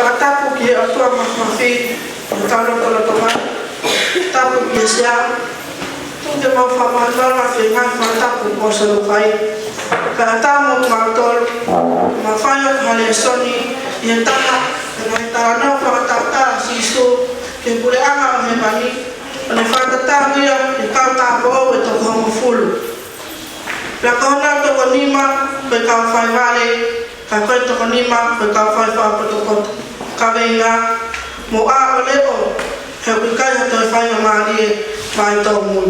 Tapu ki atua mafi talo toma tapu ki sia tunde mau fama nora fi ngan tapu posalo fai ka tamu martol ma fayo hale soni yentana na tarano fa tata sisu ke bule anga me bani ne fa tata mira ke ka tapu to como full la kona to konima pe ka fai vale ka ko to konima pe ka fai fa to kavenga mo a oleo he kukai to fai mari mai to mu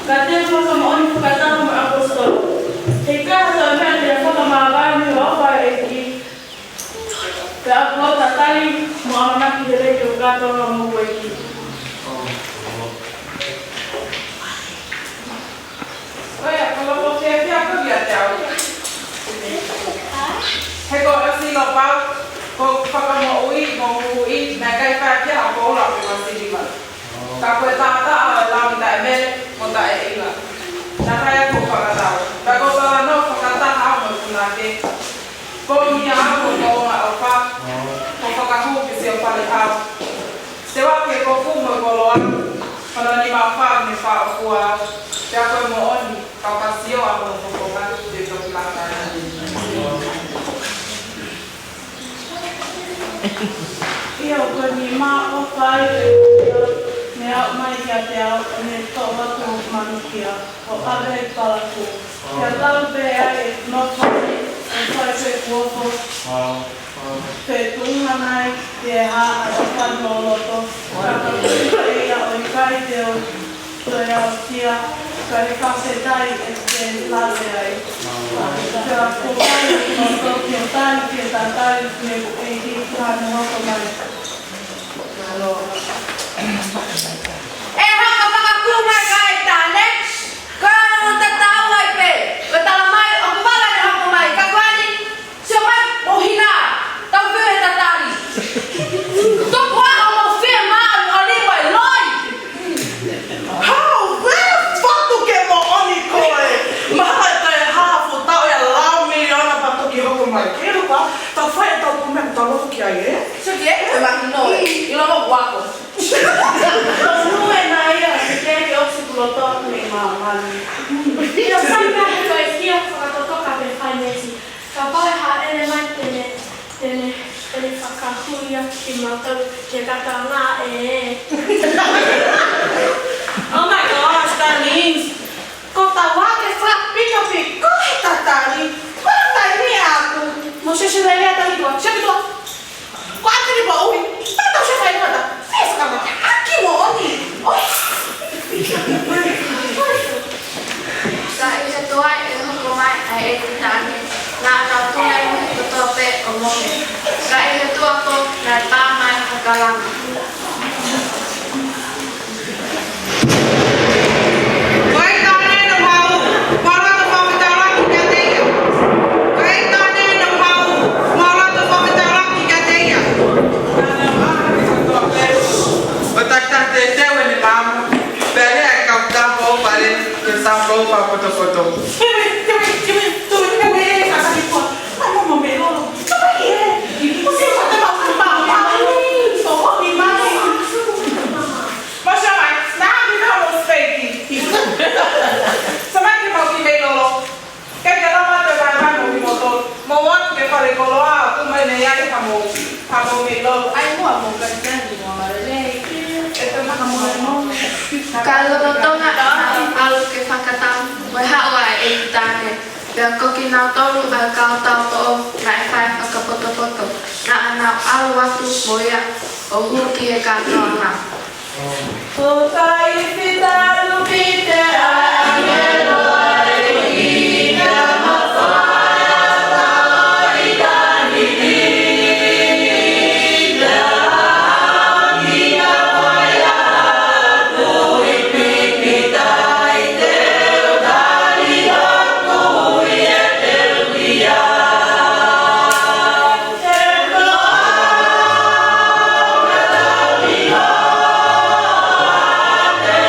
Katanya sama orang kata apostol. Jika sampai se wake ko kuma koloa para ni mapa ni fa kwa ya ko mo oni ka pasio amo ko ka de to plata ia ko ni ma o pai me au mai kia te au ne to wa ko manukia o ave pala ko ya tau be ai no fai fai se ko te tunga mai te ha a whanu loto kaka ia o i kai te o te au tia ka re kase tai e te lase ai te a kōkai no tō ki o tai ki e tā tai me e hi kāne hoko mai e haka whakaku mai kai tāne ka anu te tau ai pe ka tala mai o kuwala ni hoko mai ka kuani sio mai o hina tau whiu he tatari tōku aha mo whiu maa o liwa i loi How? Where whatu ke mo oni koe? Maha e tai hafu tau e lau miliona patu ki hoko mai kero pa tau whai e tau kumea tau loto ki ai e? sio ki e te mahi noi i lomo wako Nue na ia se ke ke osi kuloto ni mamani Io sempre ko e kia whakatotoka pe whainesi. Ka pae ha ere mai tene whakahuia ki mātou ke kata ngā e. Oh my gosh, that means ko ta wake fra pika pi ko he tatari ko ta ni aku Mo se se lea tali kua. se to ko ati ni ba ui ta ta se fai mata se ka mata aki mo oni oi ka i se toa e hoko mai ai e te tāne nā nau tunai mo he totoa pe o moke ka i se toa ko nā tā mai hakalanga Kai tane no mau mara to pa mitara ki ka teia Kai tane no mau mara to pa mitara ki ka teia Ana mara ki to pe o tak tak te te we ni mamu pere a ka ta po pare ke sa po pa poto poto ka lototonga alu ke whakatau mai haua e te tāne pia koki nau tolu a kao tau to'o na e whai whakapotopoto na anau alu atu mo ia o huki e katoa ngā O kai whitaru ki te angelo ai i te mawhaia tau i tani ni te hangi a whaia tu i piki tai te utari aku i e te uia te floa me tau i hoa te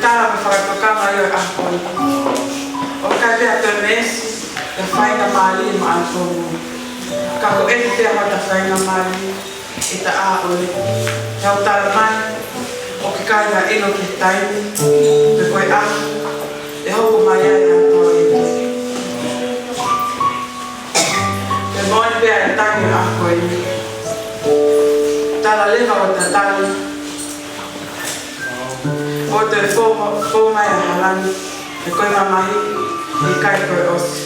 tala me whakakama i o ahoi. O kai pia te mesi, e whainga maali ma antongu. Ka ko e te hata whainga maali, i ta a ole. Hau tala mai, o ki kai na ino ki taimi, te koe a, e hoko mai ai ahoi. Te moani pia e tangi ahoi. Tala lewa o te tali, o te fō mai a halani, e koe mamahi, i kai koe osi.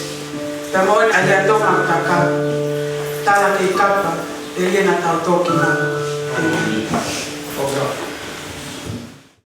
Te moani a lia tonga taka, tala ki kapa, e liena tau tōki nā.